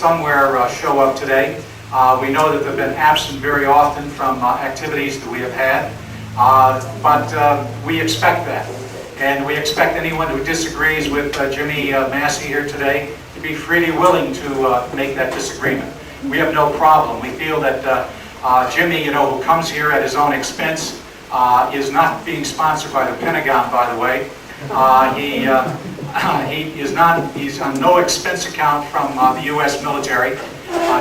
somewhere show up today. We know that they've been absent very often from activities that we have had, but we expect that. And we expect anyone who disagrees with Jimmy Massey here today to be freely willing to make that disagreement. We have no problem. We feel that Jimmy, who comes here at his own expense, is not being sponsored by the Pentagon, by the way. He's on no expense account from the U.S. military.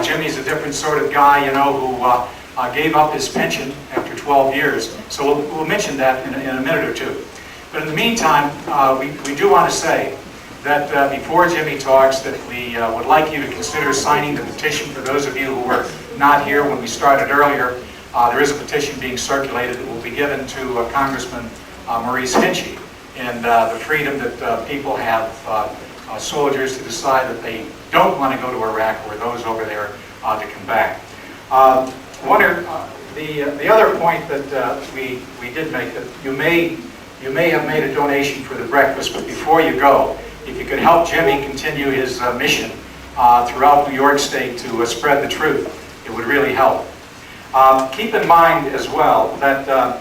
Jimmy's a different sort of guy, who gave up his pension after 12 years. So we'll mention that in a minute or two. But in the meantime, we do want to say that before Jimmy talks, that we would like you to consider signing the petition. For those of you who were not here when we started earlier, there is a petition being circulated that will be given to Congressman Maurice Hinchey, and the freedom that people have, soldiers, to decide that they don't want to go to Iraq, or those over there to come back. The other point that we did make, that you may have made a donation for the breakfast, but before you go, if you could help Jimmy continue his mission throughout New York State to spread the truth, it would really help. Keep in mind as well that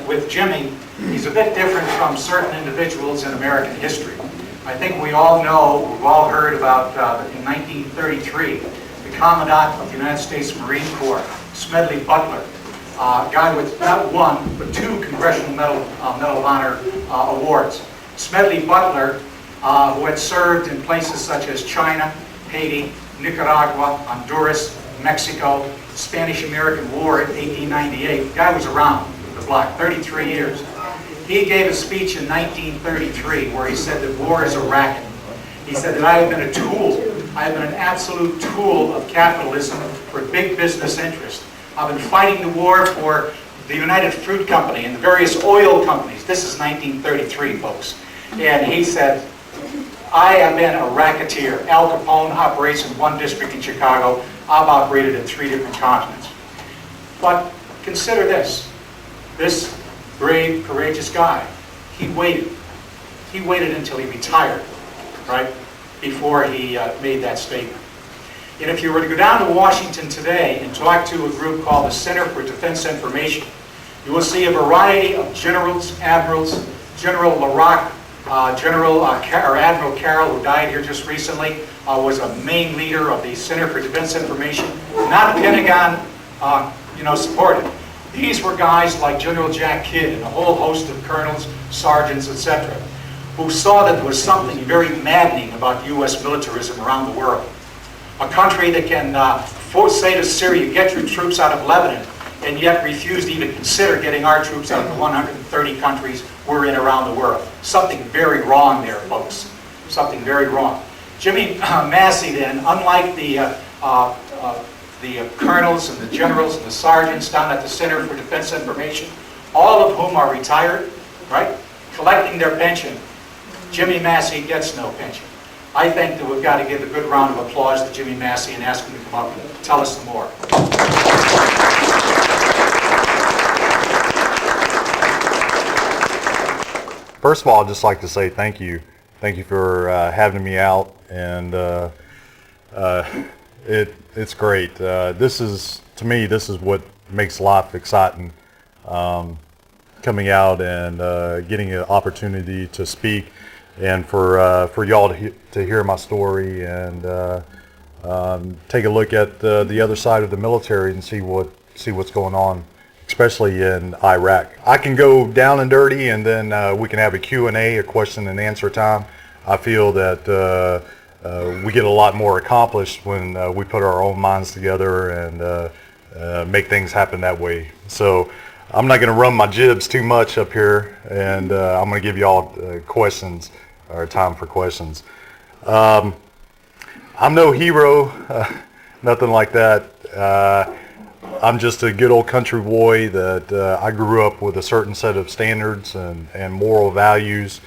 with Jimmy, he's a bit different from certain individuals in American history. I think we all know, we've all heard about in 1933, the Commandant of the United States Marine Corps, Smedley Butler, a guy with not one, but 2 Congressional Medal of Honor awards. Smedley Butler, who had served in places such as China, Haiti, Nicaragua, Honduras, Mexico, Spanish-American War in 1898. The guy was around the block, 33 years. He gave a speech in 1933 where he said that war is a racket. He said that I have been a tool. I have been an absolute tool of capitalism for big business interests. I've been fighting the war for the United Fruit Company and the various oil companies. This is 1933, folks. And he said, I have been a racketeer. Al Capone operates in 1 district in Chicago. I've operated in 3 different continents. But consider this. This brave, courageous guy, he waited. He waited until he retired, right, before he made that statement. And if you were to go down to Washington today and talk to a group called the Center for Defense Information, you will see a variety of generals, admirals. General LaRocque, Admiral Carroll, who died here just recently, was a main leader of the Center for Defense Information, not Pentagon, supported. These were guys like General Jack Kidd and a whole host of colonels, sergeants, etc., who saw that there was something very maddening about U.S. militarism around the world. A country that can say to Syria, get your troops out of Lebanon, and yet refuse to even consider getting our troops out of the 130 countries we're in around the world. Something very wrong there, folks. Something very wrong. Jimmy Massey, then, unlike the colonels and the generals and the sergeants down at the Center for Defense Information, all of whom are retired, right, collecting their pension, Jimmy Massey gets no pension. I think that we've got to give a good round of applause to Jimmy Massey and ask him to come up and tell us some more. First of all, I'd just like to say thank you. Thank you for having me out, and it's great. To me, this is what makes life exciting. Coming out and getting an opportunity to speak, and for y'all to hear my story and take a look at the other side of the military and see what's going on, especially in Iraq. I can go down and dirty, and then we can have a Q&A, a question and answer time. I feel that we get a lot more accomplished when we put our own minds together and make things happen that way. So I'm not going to run my jibs too much up here, and I'm going to give you all questions, or time for questions. I'm no hero, nothing like that. I'm just a good old country boy that I grew up with a certain set of standards and moral values.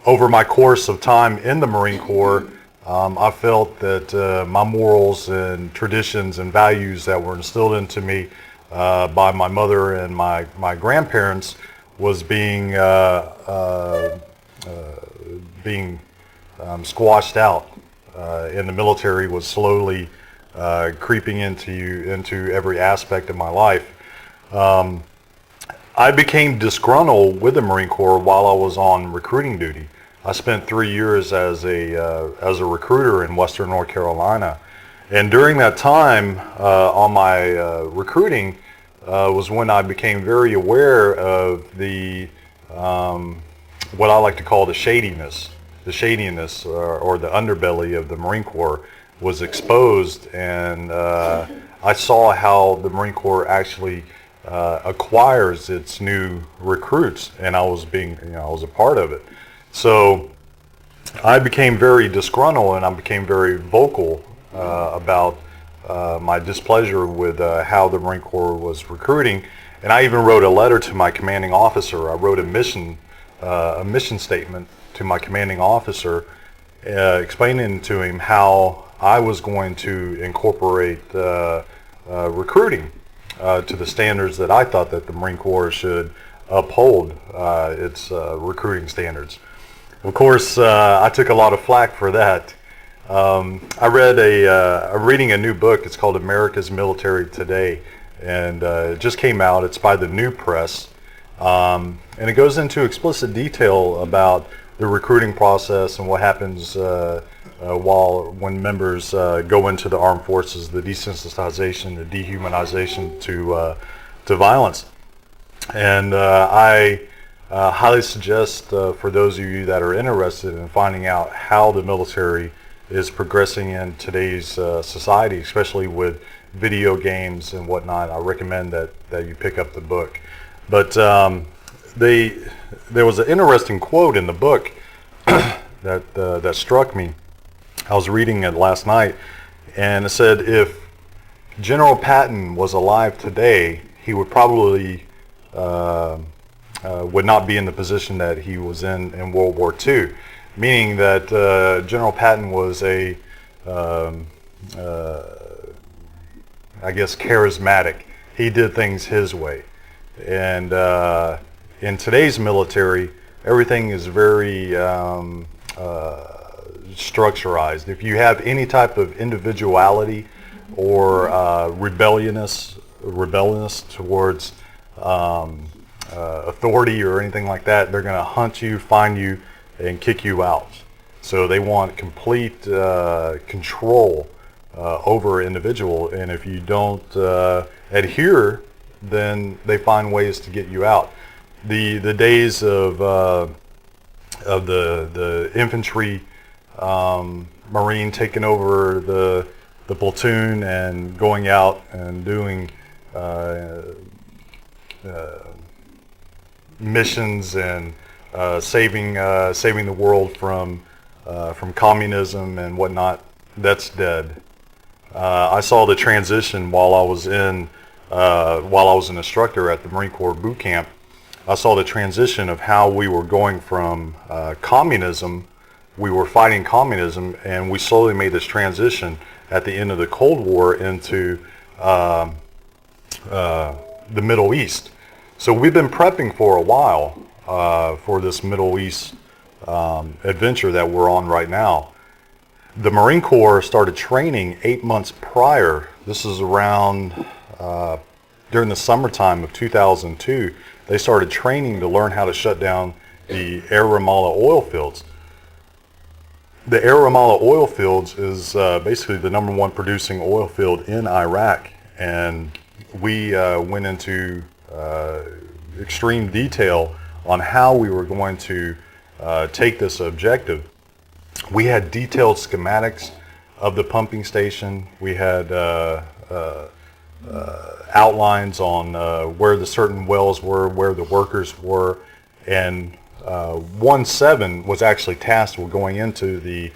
Over my course of time in the Marine Corps, I felt that my morals and traditions and values that were instilled into me by my mother and my grandparents was being squashed out, and the military was slowly creeping into every aspect of my life. I became disgruntled with the Marine Corps while I was on recruiting duty. I spent 3 years as a recruiter in Western North Carolina, and during that time on my recruiting was when I became very aware of the what I like to call the shadiness or the underbelly of the Marine Corps was exposed, and I saw how the Marine Corps actually acquires its new recruits, and I was a part of it. So I became very disgruntled, and I became very vocal about my displeasure with how the Marine Corps was recruiting, and I even wrote a letter to my commanding officer. I wrote a mission statement to my commanding officer, explaining to him how I was going to incorporate recruiting to the standards that I thought that the Marine Corps should uphold its recruiting standards. Of course, I took a lot of flack for that. I'm reading a new book. It's called America's Military Today, and it just came out. It's by the New Press, and it goes into explicit detail about the recruiting process and what happens when members go into the armed forces, the desensitization, the dehumanization to violence. And I highly suggest for those of you that are interested in finding out how the military is progressing in today's society, especially with video games and whatnot, I recommend that you pick up the book. But there was an interesting quote in the book that struck me. I was reading it last night, and it said, if General Patton was alive today, he would probably would not be in the position that he was in World War II, meaning that General Patton was I guess, charismatic. He did things his way. And in today's military, everything is very structurized. If you have any type of individuality or rebelliousness towards authority or anything like that, they're going to hunt you, find you, and kick you out. So they want complete control over an individual, and if you don't adhere, then they find ways to get you out. The days of the infantry Marine taking over the platoon and going out and doing missions and saving the world from communism and whatnot, that's dead. I saw the transition while I was an instructor at the Marine Corps boot camp. I saw the transition of how we were going from communism. We were fighting communism, and we slowly made this transition at the end of the Cold War into the Middle East. So we've been prepping for a while for this Middle East adventure that we're on right now. The Marine Corps started training 8 months prior. This is around during the summertime of 2002. They started training to learn how to shut down the Air Ramallah oil fields. The Air Ramallah oil fields is basically the number one producing oil field in Iraq, and we went into extreme detail on how we were going to take this objective. We had detailed schematics of the pumping station. We had outlines on where the certain wells were, where the workers were, and 1-7 was actually tasked with going into the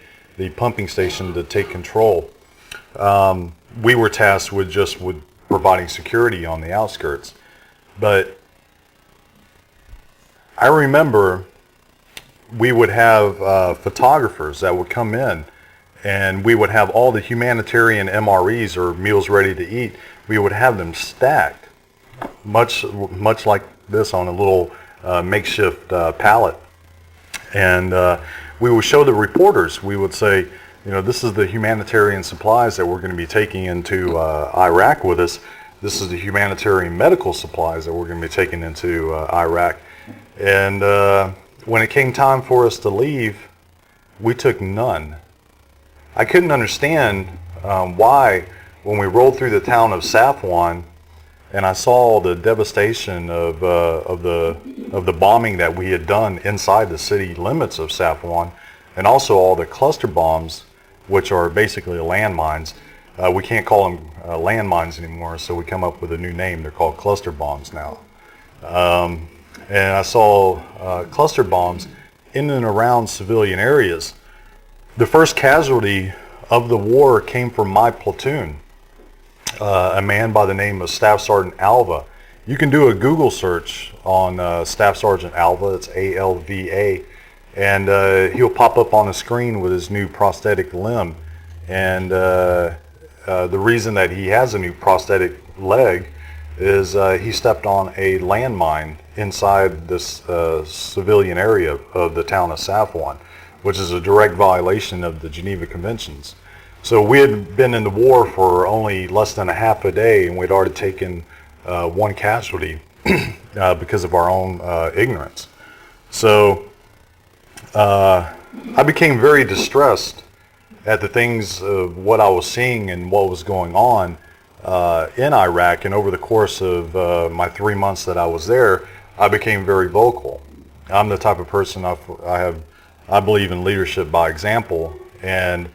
pumping station to take control. We were tasked with providing security on the outskirts. But I remember we would have photographers that would come in, and we would have all the humanitarian MREs, or meals ready to eat. We would have them stacked, much like this, on a little makeshift pallet. And we would show the reporters, we would say, this is the humanitarian supplies that we're going to be taking into Iraq with us. This is the humanitarian medical supplies that we're going to be taking into Iraq. And when it came time for us to leave, we took none. I couldn't understand why, when we rolled through the town of Safwan, and I saw the devastation of the bombing that we had done inside the city limits of Safwan, and also all the cluster bombs, which are basically landmines. We can't call them landmines anymore, so we come up with a new name. They're called cluster bombs now. And I saw cluster bombs in and around civilian areas. The first casualty of the war came from my platoon, a man by the name of Staff Sergeant Alva. You can do a Google search on Staff Sergeant Alva, it's A-L-V-A, and he'll pop up on the screen with his new prosthetic limb. And the reason that he has a new prosthetic leg is he stepped on a landmine inside this civilian area of the town of Safwan, which is a direct violation of the Geneva Conventions. So we had been in the war for only less than a half a day, and we'd already taken one casualty because of our own ignorance. So I became very distressed at the things of what I was seeing and what was going on in Iraq. And over the course of my 3 months that I was there, I became very vocal. I'm the type of person I believe in leadership by example, and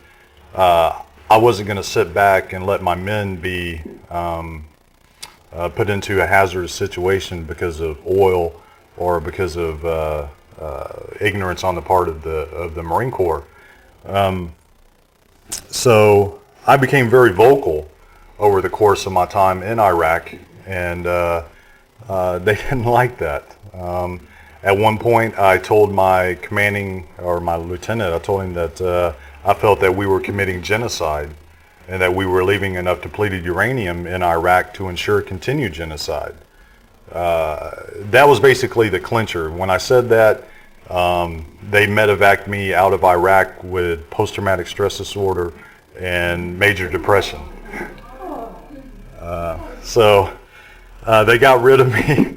I wasn't going to sit back and let my men be put into a hazardous situation because of oil or because of ignorance on the part of the Marine Corps. So I became very vocal over the course of my time in Iraq, and they didn't like that. At one point, I told my commanding, or my lieutenant, I told him that I felt that we were committing genocide and that we were leaving enough depleted uranium in Iraq to ensure continued genocide. That was basically the clincher. When I said that, they medevaced me out of Iraq with post-traumatic stress disorder and major depression. So they got rid of me.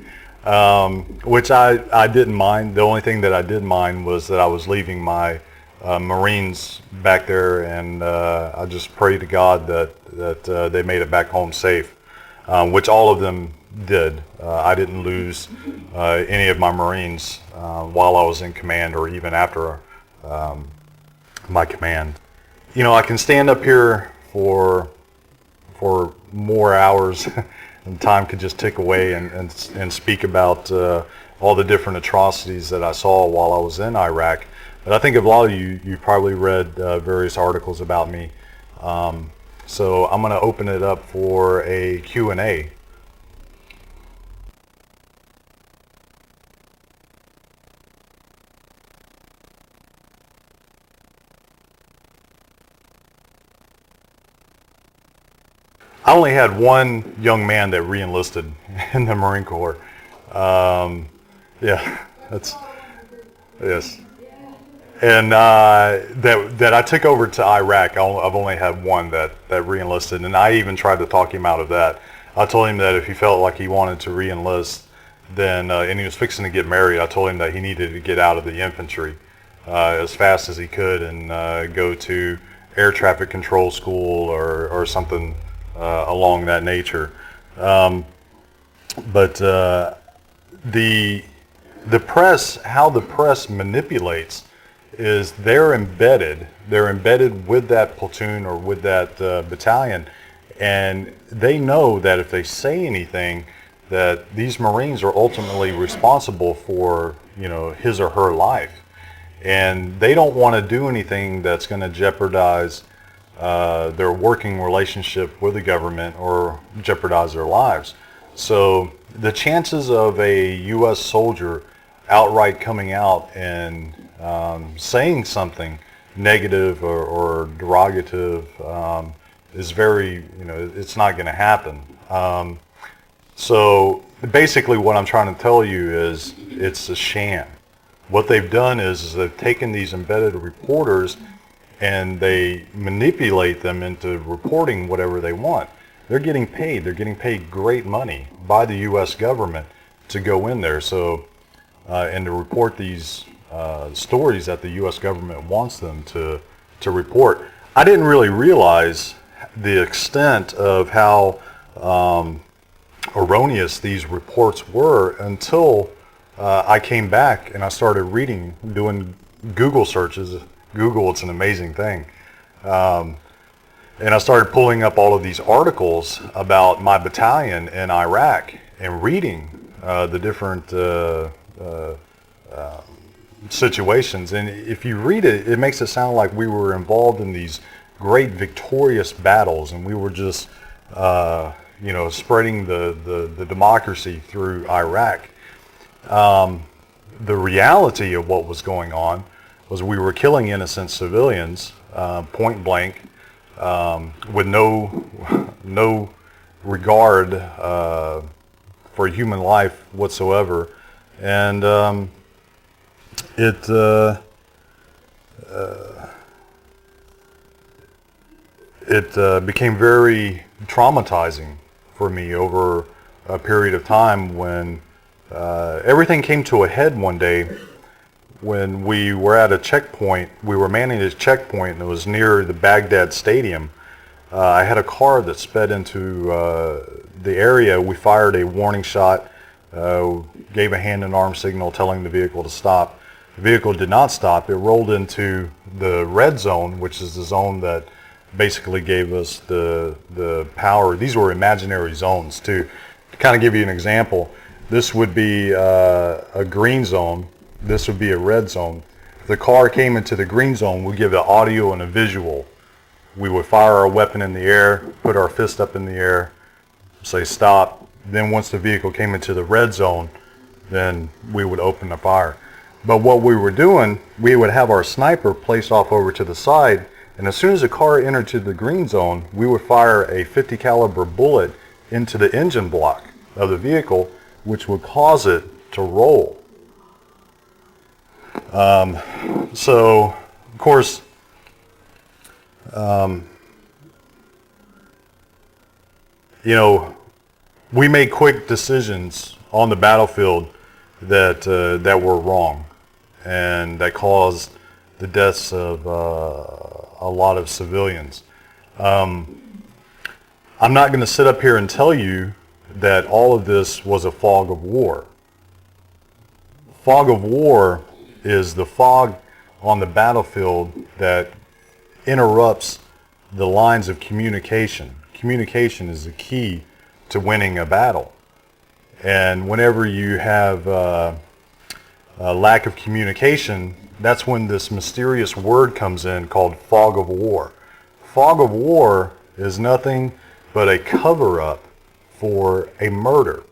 Which I didn't mind. The only thing that I did mind was that I was leaving my Marines back there, and I just pray to God that they made it back home safe, which all of them did. I didn't lose any of my Marines while I was in command or even after my command. I can stand up here for more hours and time could just tick away and speak about all the different atrocities that I saw while I was in Iraq. But I think a lot of you probably read various articles about me. So I'm going to open it up for a Q&A. I only had one young man that re-enlisted in the Marine Corps. Yes. And that I took over to Iraq. I've only had one that re-enlisted, and I even tried to talk him out of that. I told him that if he felt like he wanted to re-enlist, then and he was fixing to get married, I told him that he needed to get out of the infantry as fast as he could and go to air traffic control school or something along that nature. But the press, how the press manipulates, is they're embedded with that platoon or with that battalion, and they know that if they say anything, that these Marines are ultimately responsible for his or her life, and they don't want to do anything that's going to jeopardize their working relationship with the government or jeopardize their lives. So the chances of a U.S. soldier outright coming out and saying something negative or derogative is very, it's not going to happen. So basically what I'm trying to tell you is it's a sham. What they've done is they've taken these embedded reporters and they manipulate them into reporting whatever they want. They're getting paid. They're getting paid great money by the U.S. government to go in there. So, and to report these stories that the U.S. government wants them to report. I didn't really realize the extent of how erroneous these reports were until I came back and I started reading, doing Google searches. Google, it's an amazing thing. And I started pulling up all of these articles about my battalion in Iraq and reading the different situations. And if you read it, it makes it sound like we were involved in these great victorious battles and we were just, spreading the democracy through Iraq. The reality of what was going on was we were killing innocent civilians, point blank, with no regard for human life whatsoever, and it became very traumatizing for me over a period of time when everything came to a head one day when we were at a checkpoint. We were manning a checkpoint and it was near the Baghdad Stadium. I had a car that sped into the area. We fired a warning shot, gave a hand and arm signal telling the vehicle to stop. The vehicle did not stop. It rolled into the red zone, which is the zone that basically gave us the power. These were imaginary zones too. To kind of give you an example, this would be a green zone. This would be a red zone. If the car came into the green zone, we'd give an audio and a visual. We would fire our weapon in the air, put our fist up in the air, say stop. Then once the vehicle came into the red zone, then we would open the fire. But what we were doing, we would have our sniper placed off over to the side, and as soon as the car entered to the green zone, we would fire a 50 caliber bullet into the engine block of the vehicle, which would cause it to roll. So, of course, we made quick decisions on the battlefield that were wrong, and that caused the deaths of a lot of civilians. I'm not going to sit up here and tell you that all of this was a fog of war. Fog of war is the fog on the battlefield that interrupts the lines of communication. Communication is the key to winning a battle. And whenever you have a lack of communication, that's when this mysterious word comes in called fog of war. Fog of war is nothing but a cover-up for a murder.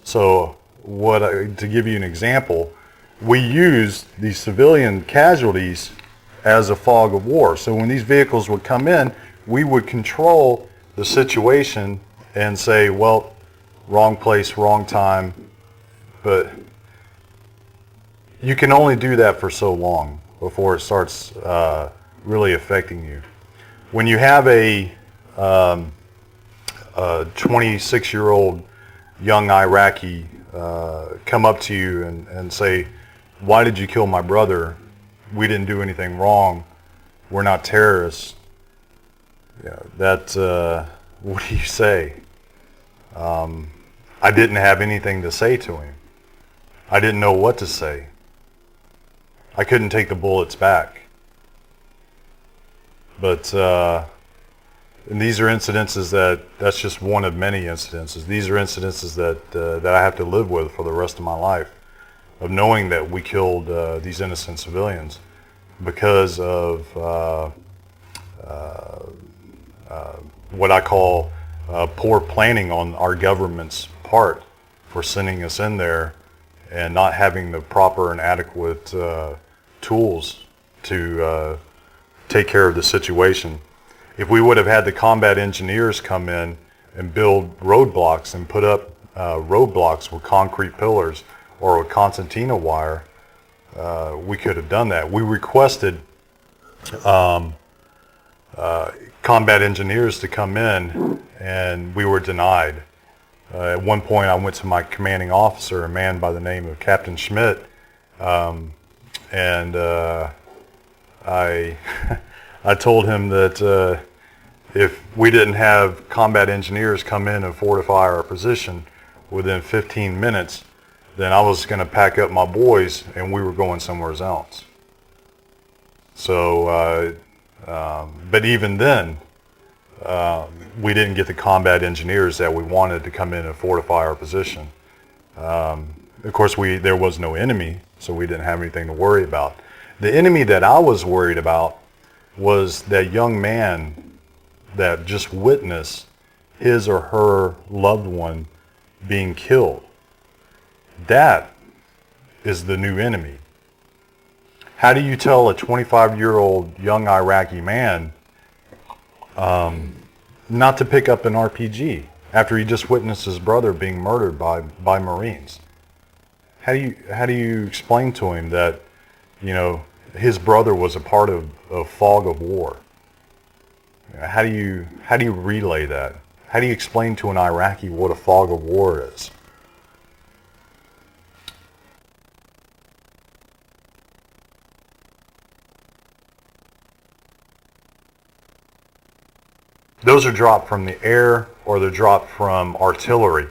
So to give you an example, we use these civilian casualties as a fog of war. So when these vehicles would come in, we would control the situation and say, well, wrong place, wrong time. But you can only do that for so long before it starts really affecting you. When you have a 26-year-old young Iraqi come up to you and say, why did you kill my brother? We didn't do anything wrong. We're not terrorists. What do you say? I didn't have anything to say to him. I didn't know what to say. I couldn't take the bullets back. But and these are incidences that's just one of many incidences. These are incidences that I have to live with for the rest of my life, of knowing that we killed these innocent civilians because of what I call poor planning on our government's part for sending us in there and not having the proper and adequate tools to take care of the situation. If we would have had the combat engineers come in and build roadblocks and put up roadblocks with concrete pillars or with concertina wire, we could have done that. We requested combat engineers to come in, and we were denied. At one point, I went to my commanding officer, a man by the name of Captain Schmidt, and I I told him that if we didn't have combat engineers come in and fortify our position within 15 minutes, then I was going to pack up my boys and we were going somewhere else. So, but even then, we didn't get the combat engineers that we wanted to come in and fortify our position. Of course, there was no enemy, so we didn't have anything to worry about. The enemy that I was worried about was that young man that just witnessed his or her loved one being killed. That is the new enemy. How do you tell a 25-year-old young Iraqi man not to pick up an RPG after he just witnessed his brother being murdered by Marines? How do you explain to him that, you know, his brother was a part of a fog of war? How do you relay that? How do you explain to an Iraqi what a fog of war is? Those are dropped from the air or they're dropped from artillery.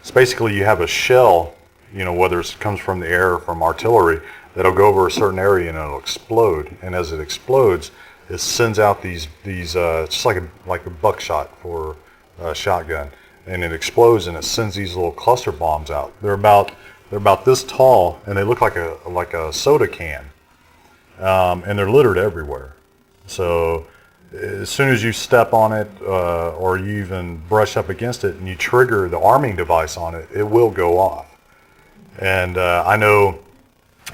It's basically you have a shell, you know, whether it comes from the air or from artillery, that'll go over a certain area and it'll explode. And as it explodes, it sends out these just like a buckshot for a shotgun, and it explodes and it sends these little cluster bombs out. They're about this tall and they look like a soda can, and they're littered everywhere. So as soon as you step on it or you even brush up against it and you trigger the arming device on it, it will go off. And I know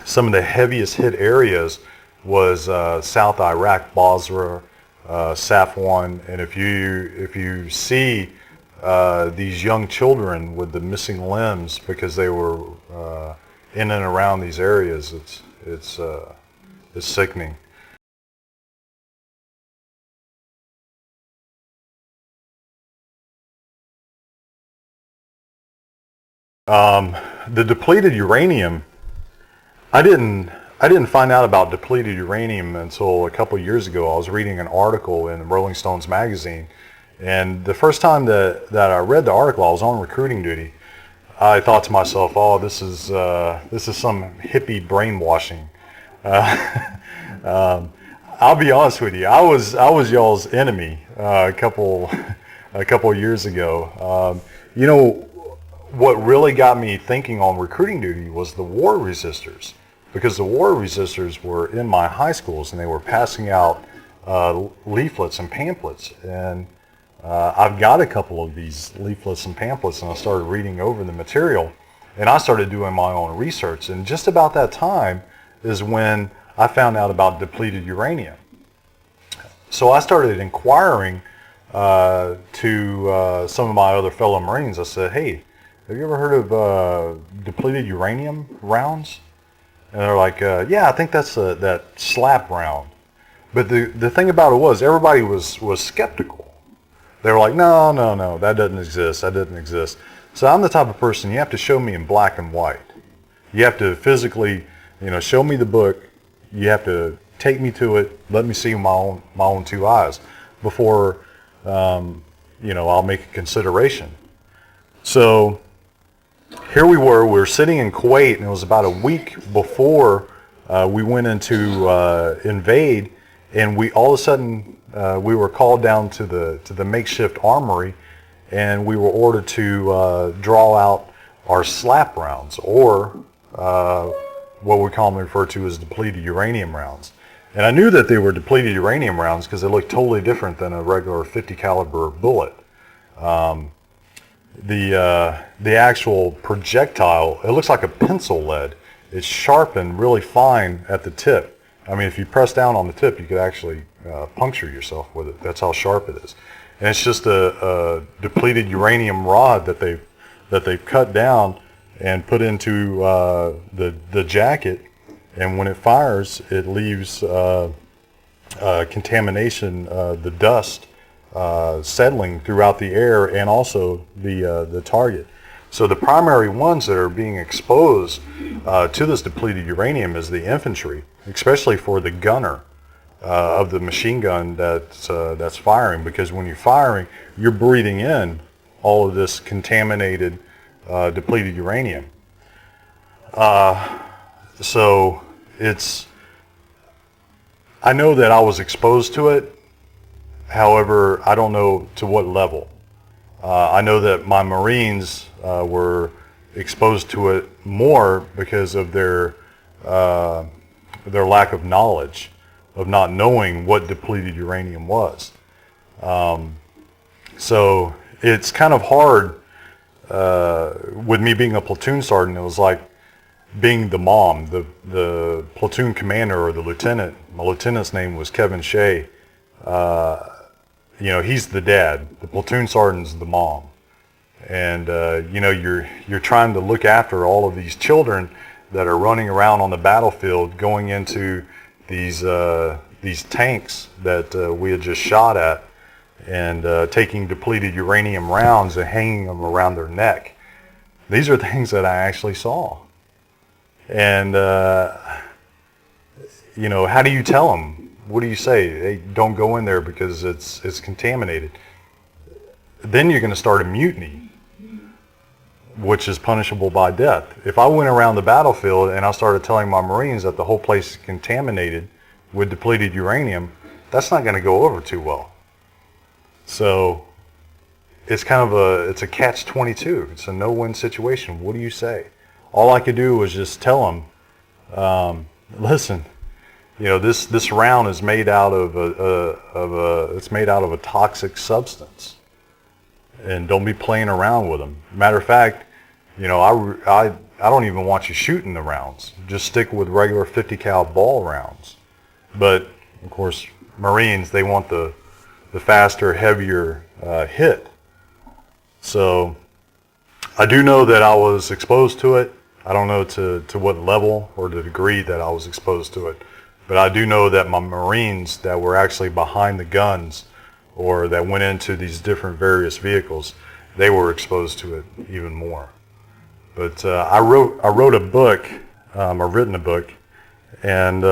some of the heaviest hit areas was South Iraq, Basra, Safwan, and if you see these young children with the missing limbs because they were in and around these areas, it's sickening. The depleted uranium, I didn't find out about depleted uranium until a couple of years ago. I was reading an article in Rolling Stones magazine, and the first time that I read the article, I was on recruiting duty. I thought to myself, "Oh, this is some hippie brainwashing." I'll be honest with you, I was y'all's enemy a couple of years ago. You know, what really got me thinking on recruiting duty was the war resistors. Because the war resistors were in my high schools and they were passing out leaflets and pamphlets. And I've got a couple of these leaflets and pamphlets, and I started reading over the material. And I started doing my own research. And just about that time is when I found out about depleted uranium. So I started inquiring to some of my other fellow Marines. I said, "Hey, have you ever heard of depleted uranium rounds?" And they're like, "Yeah, I think that's that slap round." But the thing about it was, everybody was skeptical. They were like, no, that doesn't exist. That doesn't exist. So I'm the type of person, you have to show me in black and white. You have to physically, show me the book. You have to take me to it, let me see my own two eyes before, I'll make a consideration. So here we were sitting in Kuwait, and it was about a week before we went into invade, and we all of a sudden we were called down to the makeshift armory, and we were ordered to draw out our slap rounds, or what we commonly refer to as depleted uranium rounds. And I knew that they were depleted uranium rounds because they looked totally different than a regular 50 caliber bullet. The actual projectile, it looks like a pencil lead. It's sharpened really fine at the tip. I mean, if you press down on the tip, you could actually puncture yourself with it. That's how sharp it is. And it's just a depleted uranium rod that they've cut down and put into the jacket, And when it fires, it leaves contamination, the dust settling throughout the air and also the target. So the primary ones that are being exposed to this depleted uranium is the infantry, especially for the gunner of the machine gun that's firing, because when you're firing, you're breathing in all of this contaminated depleted uranium. So I know that I was exposed to it. However, I don't know to what level. I know that my Marines were exposed to it more because of their lack of knowledge, of not knowing what depleted uranium was. So it's kind of hard with me being a platoon sergeant. It was like being the mom, the platoon commander or the lieutenant. My lieutenant's name was Kevin Shea. He's the dad. The platoon sergeant's the mom. And you're trying to look after all of these children that are running around on the battlefield, going into these tanks that we had just shot at, and taking depleted uranium rounds and hanging them around their neck. These are things that I actually saw. And how do you tell them? What do you say? Hey, don't go in there because it's contaminated. Then you're going to start a mutiny, which is punishable by death. If I went around the battlefield and I started telling my Marines that the whole place is contaminated with depleted uranium, that's not going to go over too well. So it's kind of it's a catch-22. It's a no-win situation. What do you say? All I could do was just tell them, listen, this round is made out of a toxic substance, and don't be playing around with them. Matter of fact, I don't even want you shooting the rounds. Just stick with regular 50 cal ball rounds. But of course, Marines, they want the faster, heavier hit. So I do know that I was exposed to it. I don't know to what level or the degree that I was exposed to it. But I do know that my Marines that were actually behind the guns or that went into these different various vehicles, they were exposed to it even more. But I wrote a book, I've written a book, and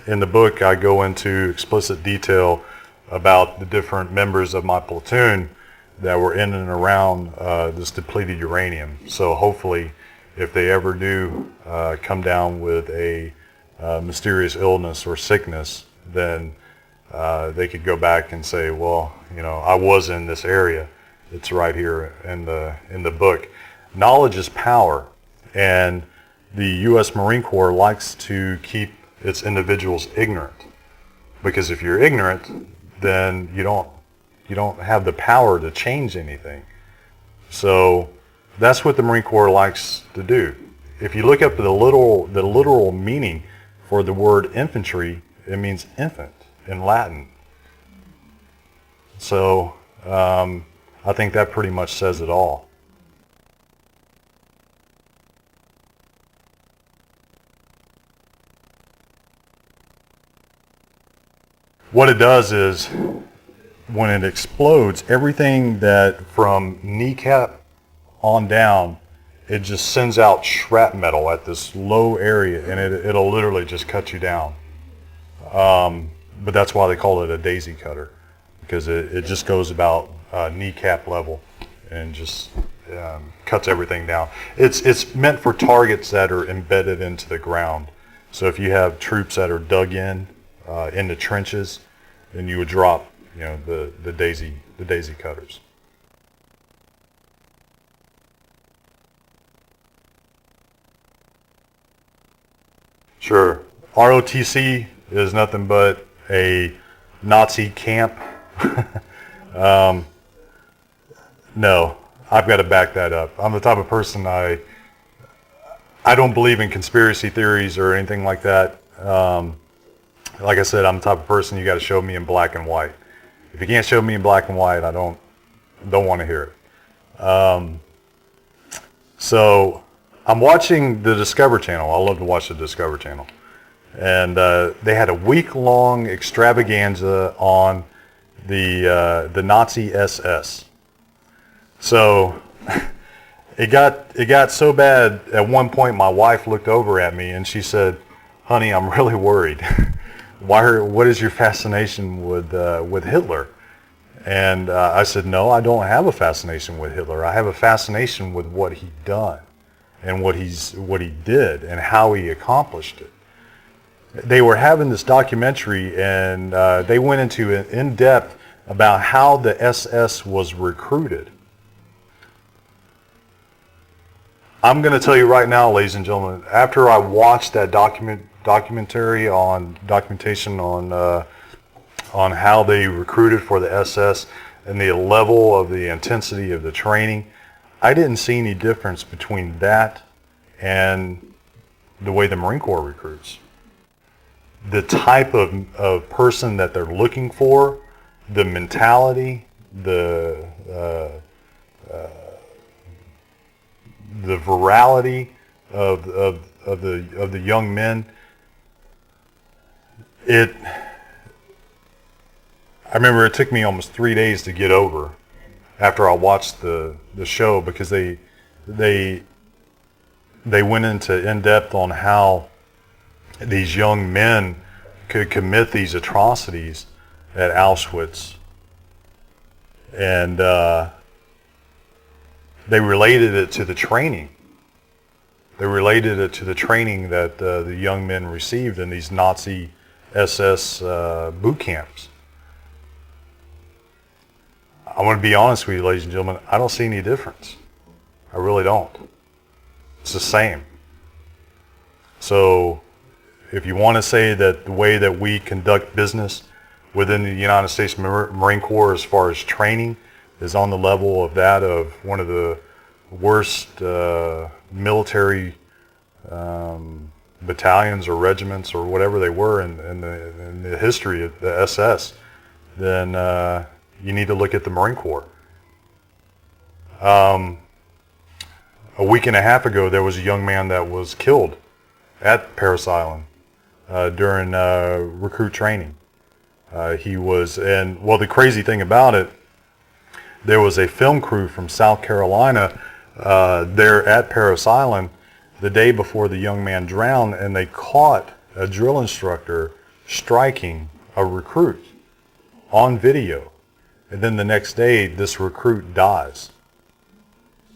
in the book I go into explicit detail about the different members of my platoon that were in and around this depleted uranium. So hopefully, if they ever do come down with a mysterious illness or sickness, then they could go back and say, well, I was in this area. It's right here in the book. Knowledge is power, and the U.S. Marine Corps likes to keep its individuals ignorant, because if you're ignorant, then you don't have the power to change anything. So that's what the Marine Corps likes to do. If you look up the literal meaning for the word infantry, it means infant in Latin. So I think that pretty much says it all. What it does is, when it explodes, everything that from kneecap on down, it just sends out shrapnel at this low area, and it'll literally just cut you down. But that's why they call it a daisy cutter, because it just goes about kneecap level and just cuts everything down. It's meant for targets that are embedded into the ground. So if you have troops that are dug in the trenches, then you would drop the daisy cutters. Sure. ROTC is nothing but a Nazi camp. No, I've got to back that up. I'm the type of person, I don't believe in conspiracy theories or anything like that. Like I said, I'm the type of person you got to show me in black and white. If you can't show me in black and white, I don't want to hear it. So I'm watching the Discovery Channel. I love to watch the Discovery Channel. And they had a week-long extravaganza on the Nazi SS. So it got so bad at one point my wife looked over at me and she said, "Honey, I'm really worried. What is your fascination with Hitler?" And I said, "No, I don't have a fascination with Hitler. I have a fascination with what he done and what he did and how he accomplished it." They were having this documentary and they went into in depth about how the SS was recruited. I'm going to tell you right now, ladies and gentlemen, after I watched that documentation on how they recruited for the SS and the level of the intensity of the training, I didn't see any difference between that and the way the Marine Corps recruits. The type of person that they're looking for, the mentality, the virality of the young men. I remember it took me almost 3 days to get over after I watched the show, because they went into in depth on how these young men could commit these atrocities at Auschwitz, and they related it to the training. They related it to the training that the young men received in these Nazi SS boot camps. I want to be honest with you, ladies and gentlemen, I don't see any difference. I really don't. It's the same. So if you want to say that the way that we conduct business within the United States Marine Corps as far as training is on the level of that of one of the worst military battalions or regiments or whatever they were in the history of the SS, then you need to look at the Marine Corps. A week and a half ago, there was a young man that was killed at Parris Island during recruit training. The crazy thing about it, there was a film crew from South Carolina there at Parris Island the day before the young man drowned, and they caught a drill instructor striking a recruit on video. And then the next day, this recruit dies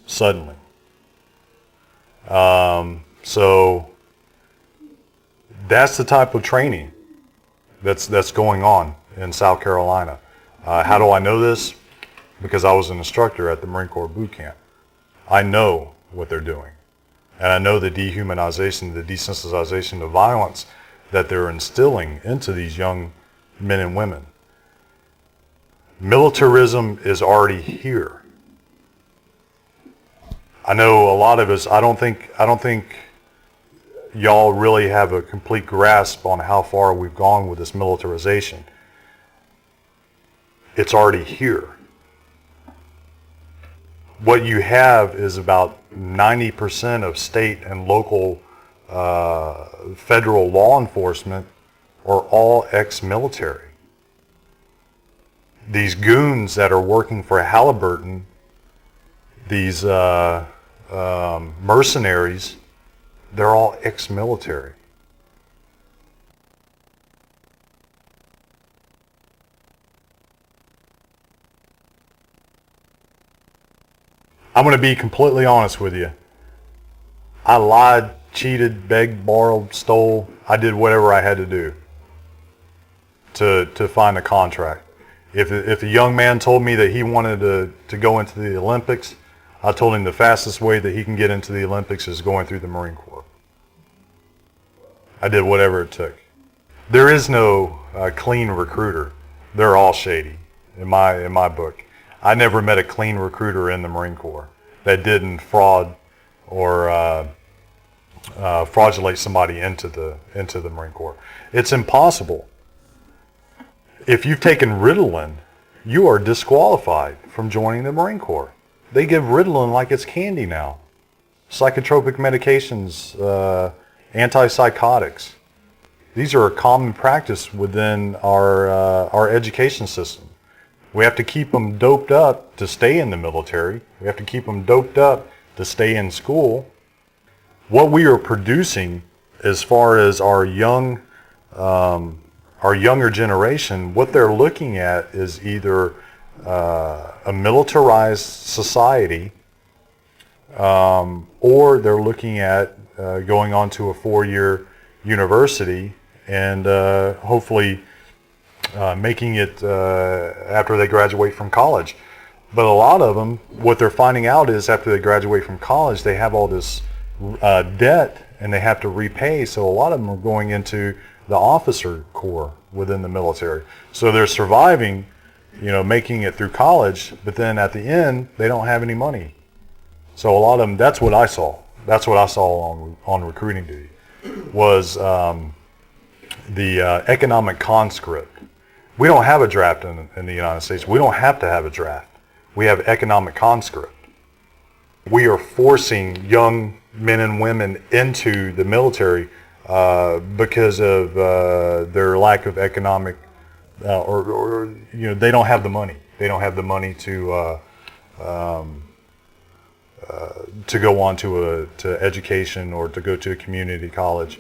suddenly. So that's the type of training that's going on in South Carolina. How do I know this? Because I was an instructor at the Marine Corps boot camp. I know what they're doing. And I know the dehumanization, the desensitization of violence that they're instilling into these young men and women. Militarism is already here. I know a lot of us, I don't think y'all really have a complete grasp on how far we've gone with this militarization. It's already here. What you have is about 90% of state and local federal law enforcement are all ex-military. These goons that are working for Halliburton, these mercenaries, they're all ex-military. I'm going to be completely honest with you. I lied, cheated, begged, borrowed, stole. I did whatever I had to do to find a contract. If a young man told me that he wanted to go into the Olympics, I told him the fastest way that he can get into the Olympics is going through the Marine Corps. I did whatever it took. There is no clean recruiter. They're all shady in my book. I never met a clean recruiter in the Marine Corps that didn't fraud or fraudulate somebody into the Marine Corps. It's impossible. If you've taken Ritalin, you are disqualified from joining the Marine Corps. They give Ritalin like it's candy now. psychotropic medications, antipsychotics. These are a common practice within our education system. We have to keep them doped up to stay in the military. We have to keep them doped up to stay in school. What we are producing as far as our younger generation, what they're looking at is either a militarized society, or they're looking at going on to a 4-year university and hopefully making it after they graduate from college. But a lot of them, what they're finding out is after they graduate from college, they have all this debt and they have to repay. So a lot of them are going into the officer corps within the military. So they're surviving, making it through college, but then at the end, they don't have any money. So a lot of them, that's what I saw. That's what I saw on recruiting duty, was the economic conscript. We don't have a draft in the United States. We don't have to have a draft. We have economic conscript. We are forcing young men and women into the military because of their lack of economic, or they don't have the money. They don't have the money to go on to education or to go to a community college.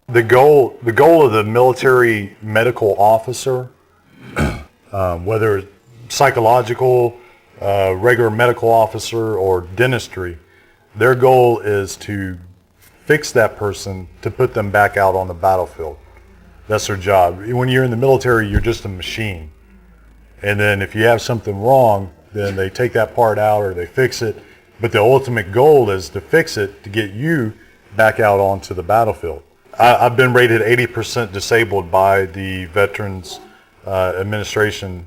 The goal of the military medical officer, whether it's psychological, regular medical officer, or dentistry, their goal is to fix that person to put them back out on the battlefield. That's their job. When you're in the military, you're just a machine. And then if you have something wrong, then they take that part out or they fix it. But the ultimate goal is to fix it to get you back out onto the battlefield. I've been rated 80% disabled by the Veterans Administration.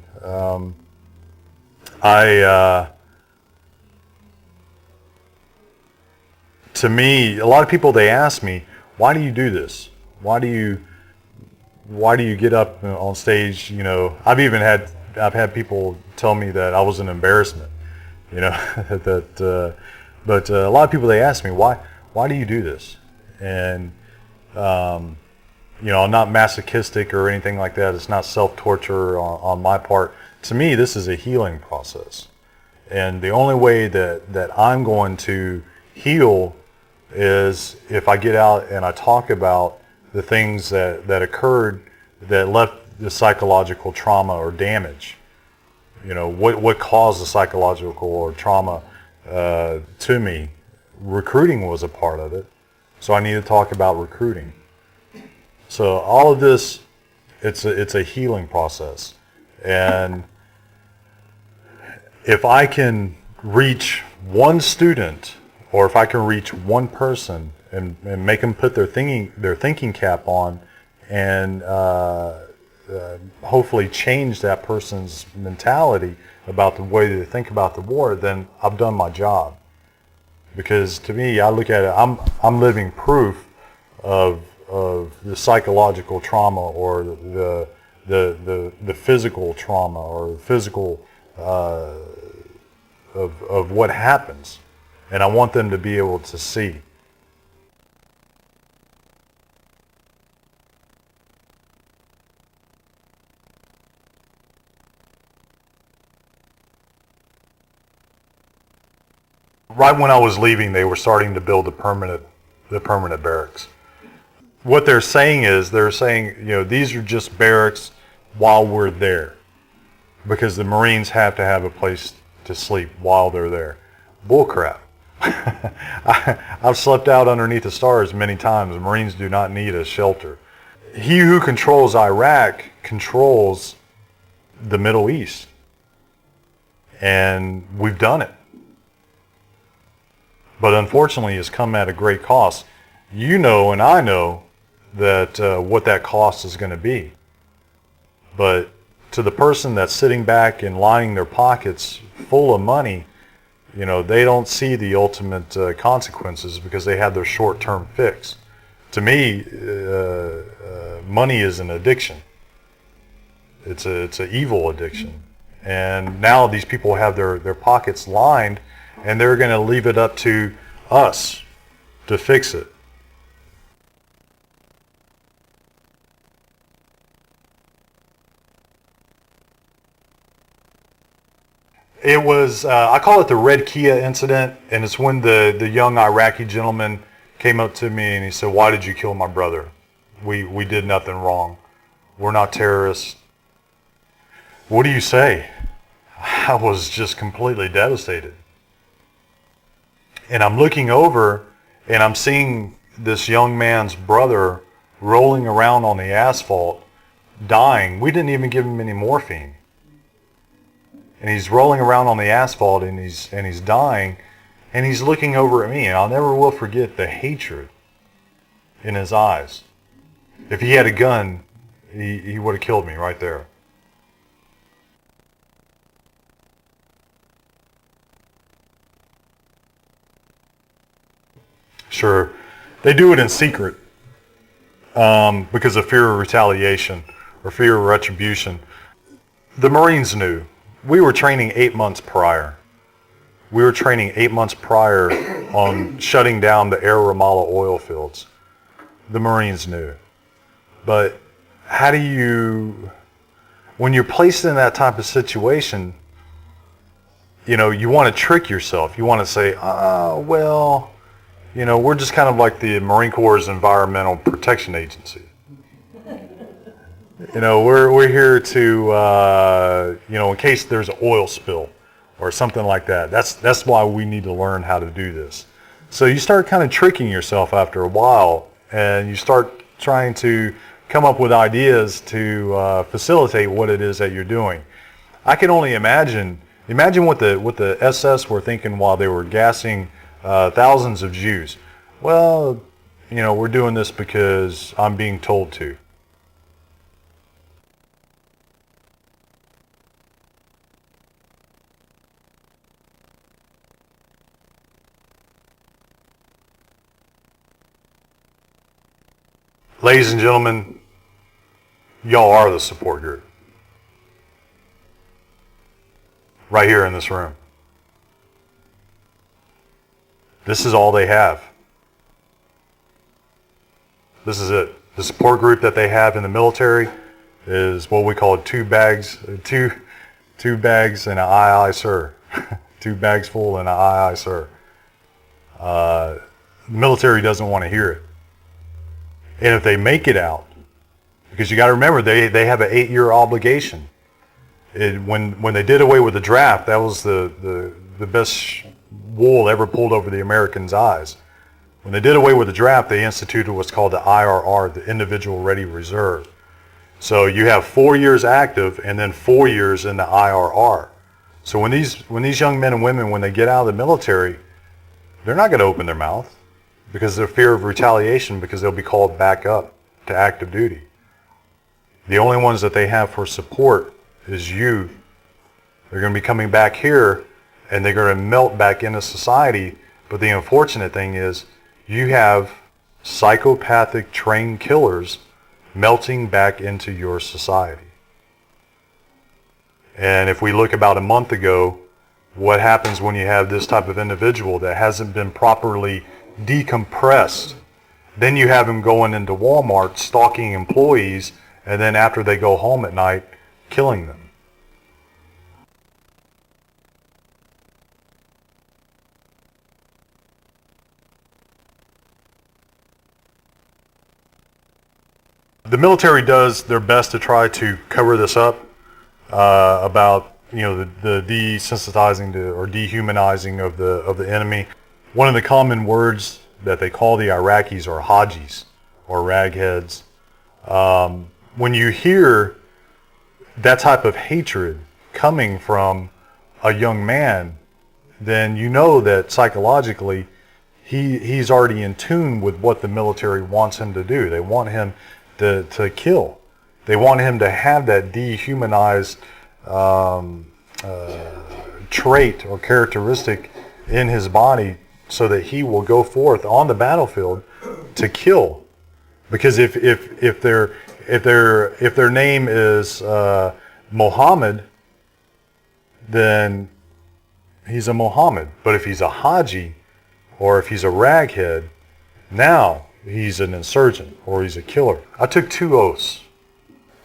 To me, a lot of people, they ask me, why do you do this? Why do you get up on stage? I've had people tell me that I was an embarrassment. But a lot of people, they ask me, why do you do this? And I'm not masochistic or anything like that. It's not self-torture on my part. To me, this is a healing process. And the only way that I'm going to heal is if I get out and I talk about the things that occurred that left the psychological trauma or damage. What caused the psychological or trauma to me. Recruiting was a part of it. So I need to talk about recruiting. So all of this, it's a healing process. And if I can reach one student, or if I can reach one person and make them put their thinking cap on and hopefully change that person's mentality about the way they think about the war, then I've done my job. Because to me, I look at it, I'm living proof of the psychological trauma or the physical trauma or the physical of what happens, and I want them to be able to see. Right when I was leaving, they were starting to build the permanent barracks. What they're saying is, these are just barracks while we're there, because the Marines have to have a place to sleep while they're there. Bullcrap. I've slept out underneath the stars many times. The Marines do not need a shelter. He who controls Iraq controls the Middle East, and we've done it. But unfortunately, it's come at a great cost. And I know that what that cost is going to be. But to the person that's sitting back and lining their pockets full of money, they don't see the ultimate consequences because they have their short-term fix. To me, money is an addiction. It's an evil addiction. And now these people have their pockets lined, and they're going to leave it up to us to fix it. It was, I call it the Red Kia incident, and it's when the young Iraqi gentleman came up to me and he said, "Why did you kill my brother? We did nothing wrong. We're not terrorists." What do you say? I was just completely devastated. And I'm looking over and I'm seeing this young man's brother rolling around on the asphalt, dying. We didn't even give him any morphine. And he's rolling around on the asphalt and he's dying, and he's looking over at me, and I'll never will forget the hatred in his eyes. If he had a gun, he would have killed me right there. Sure, they do it in secret because of fear of retaliation or fear of retribution. The Marines knew. We were training 8 months prior. We were training 8 months prior on shutting down the Air Ramallah oil fields. The Marines knew. But how do you, when you're placed in that type of situation, you know, you want to trick yourself. You want to say, well, you know, we're just kind of like the Marine Corps' Environmental Protection Agency. You know, we're here to, you know, in case there's an oil spill or something like that. That's why we need to learn how to do this. So you start kind of tricking yourself after a while, and you start trying to come up with ideas to facilitate what it is that you're doing. I can only imagine what the SS were thinking while they were gassing thousands of Jews. Well, you know, we're doing this because I'm being told to. Ladies and gentlemen, y'all are the support group. Right here in this room. This is all they have. This is it. The support group that they have in the military is what we call two bags and an aye aye sir. 2 bags full and an aye aye sir. The military doesn't want to hear it. And if they make it out, because you got to remember they have an 8-year obligation. When they did away with the draft, that was the best wool ever pulled over the Americans' eyes. When they did away with the draft, they instituted what's called the IRR, the Individual Ready Reserve. So you have 4 years active and then 4 years in the IRR. So when these young men and women, when they get out of the military, they're not going to open their mouth because of fear of retaliation, because they'll be called back up to active duty. The only ones that they have for support is you. They're going to be coming back here and they're going to melt back into society. But the unfortunate thing is you have psychopathic trained killers melting back into your society. And if we look about a month ago, what happens when you have this type of individual that hasn't been properly decompressed? Then you have him going into Walmart, stalking employees, and then after they go home at night, killing them. The military does their best to try to cover this up about, you know, the desensitizing or dehumanizing of the enemy. One of the common words that they call the Iraqis are hajis or ragheads. When you hear that type of hatred coming from a young man, then you know that psychologically he's already in tune with what the military wants him to do. They want him to kill. They want him to have that dehumanized trait or characteristic in his body so that he will go forth on the battlefield to kill. Because if if their name is Mohammed, then he's a Mohammed. But if he's a Haji, or if he's a raghead, now he's an insurgent or he's a killer. I took 2 oaths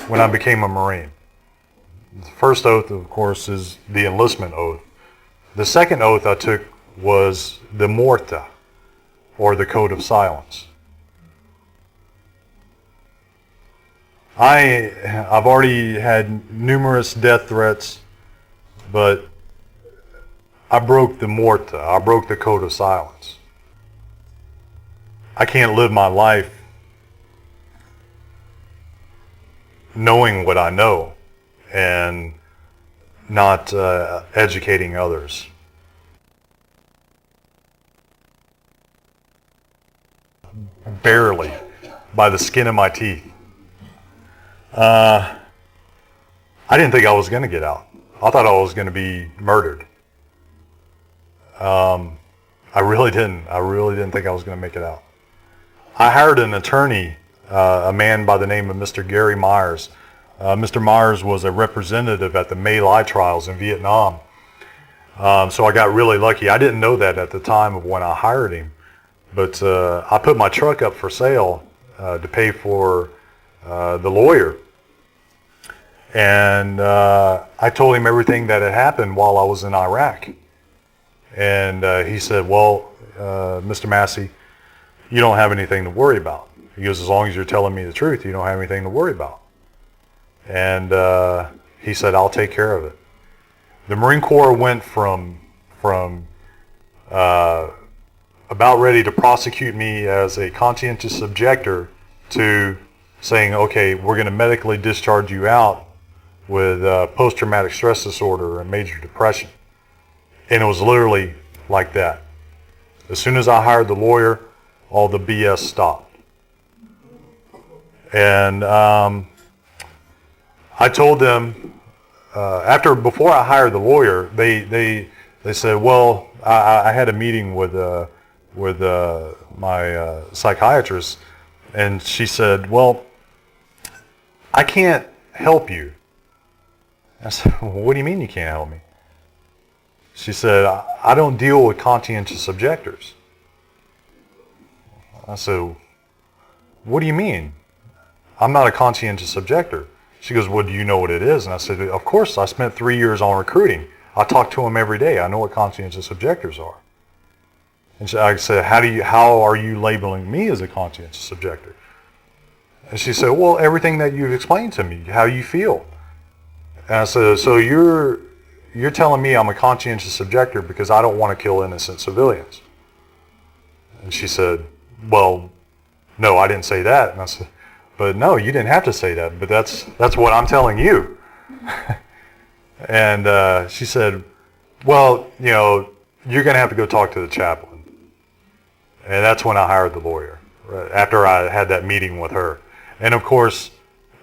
when I became a Marine. The first oath, of course, is the enlistment oath. The second oath I took was the Morta, or the Code of Silence. I've already had numerous death threats, but I broke the Morta. I broke the Code of Silence. I can't live my life knowing what I know and not educating others. Barely, by the skin of my teeth. I didn't think I was going to get out. I thought I was going to be murdered. I really didn't. I really didn't think I was going to make it out. I hired an attorney, a man by the name of Mr. Gary Myers. Mr. Myers was a representative at the My Lai trials in Vietnam. So I got really lucky. I didn't know that at the time of when I hired him. But I put my truck up for sale to pay for the lawyer. And I told him everything that had happened while I was in Iraq. And he said, well, Mr. Massey, you don't have anything to worry about. He goes, as long as you're telling me the truth, you don't have anything to worry about. And he said, I'll take care of it. The Marine Corps went from about ready to prosecute me as a conscientious objector to saying, okay, we're going to medically discharge you out with post-traumatic stress disorder and major depression. And it was literally like that. As soon as I hired the lawyer, all the BS stopped. And I told them, before I hired the lawyer, they said, well, I had a meeting with my psychiatrist, and she said, well, I can't help you. I said, well, what do you mean you can't help me? She said, I don't deal with conscientious objectors. I said, what do you mean? I'm not a conscientious objector. She goes, well, do you know what it is? And I said, of course, I spent 3 years on recruiting. I talk to them every day. I know what conscientious objectors are. And I said, how are you labeling me as a conscientious objector? And she said, well, everything that you've explained to me, how you feel. And I said, so you're telling me I'm a conscientious objector because I don't want to kill innocent civilians. And she said, well, no, I didn't say that. And I said, but no, you didn't have to say that, but that's what I'm telling you. And she said, well, you're going to have to go talk to the chaplain. And that's when I hired the lawyer, right, after I had that meeting with her. And of course,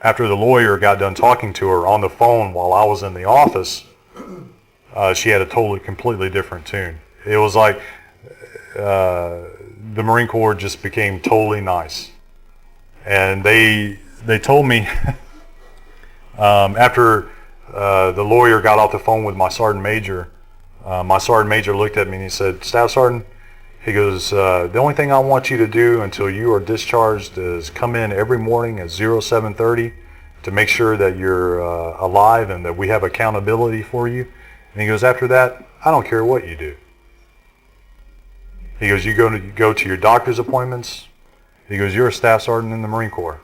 after the lawyer got done talking to her on the phone while I was in the office, she had a completely different tune. It was like the Marine Corps just became totally nice. And they told me after the lawyer got off the phone with my sergeant major looked at me and he said, Staff Sergeant, he goes, the only thing I want you to do until you are discharged is come in every morning at 07:30 to make sure that you're alive and that we have accountability for you. And he goes, after that, I don't care what you do. He goes, you go to your doctor's appointments. He goes, you're a staff sergeant in the Marine Corps.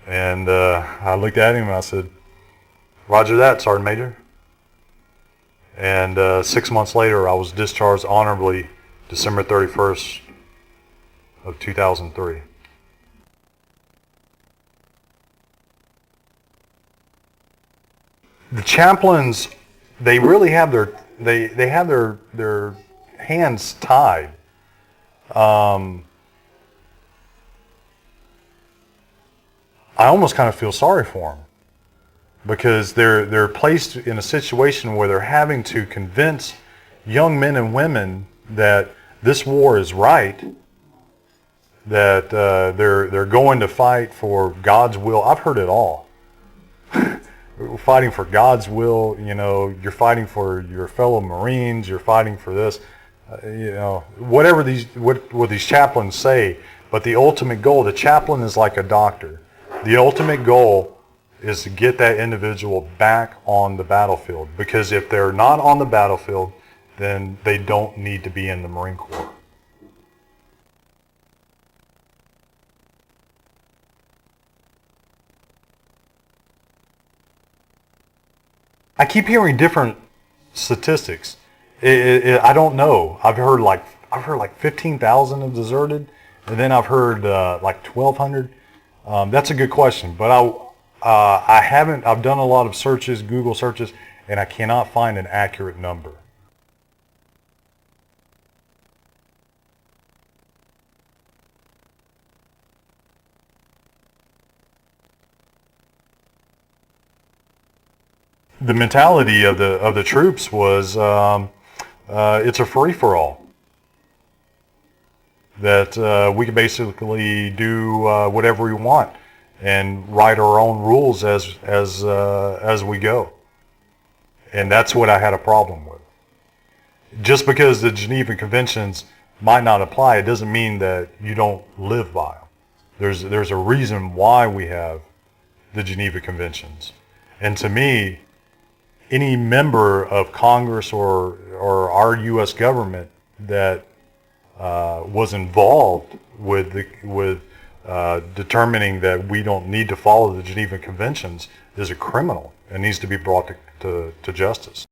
And I looked at him and I said, Roger that, Sergeant Major. And 6 months later, I was discharged honorably December 31st of 2003. The chaplains, they really have they have their hands tied. I almost kind of feel sorry for them because they're placed in a situation where they're having to convince young men and women that this war is right, that they're going to fight for God's will. I've heard it all. Fighting for God's will, you know, you're fighting for your fellow Marines, you're fighting for this, you know, whatever what these chaplains say. But the ultimate goal, the chaplain is like a doctor. The ultimate goal is to get that individual back on the battlefield, because if they're not on the battlefield, then they don't need to be in the Marine Corps. I keep hearing different statistics. I don't know. I've heard like 15,000 have deserted, and then I've heard like 1,200. That's a good question, but I haven't. I've done a lot of searches, Google searches, and I cannot find an accurate number. The mentality of the troops was it's a free-for-all. That we can basically do whatever we want and write our own rules as we go. And that's what I had a problem with. Just because the Geneva Conventions might not apply, it doesn't mean that you don't live by them. There's a reason why we have the Geneva Conventions. And to me, any member of Congress or our U.S. government that was involved with determining that we don't need to follow the Geneva Conventions is a criminal and needs to be brought to justice.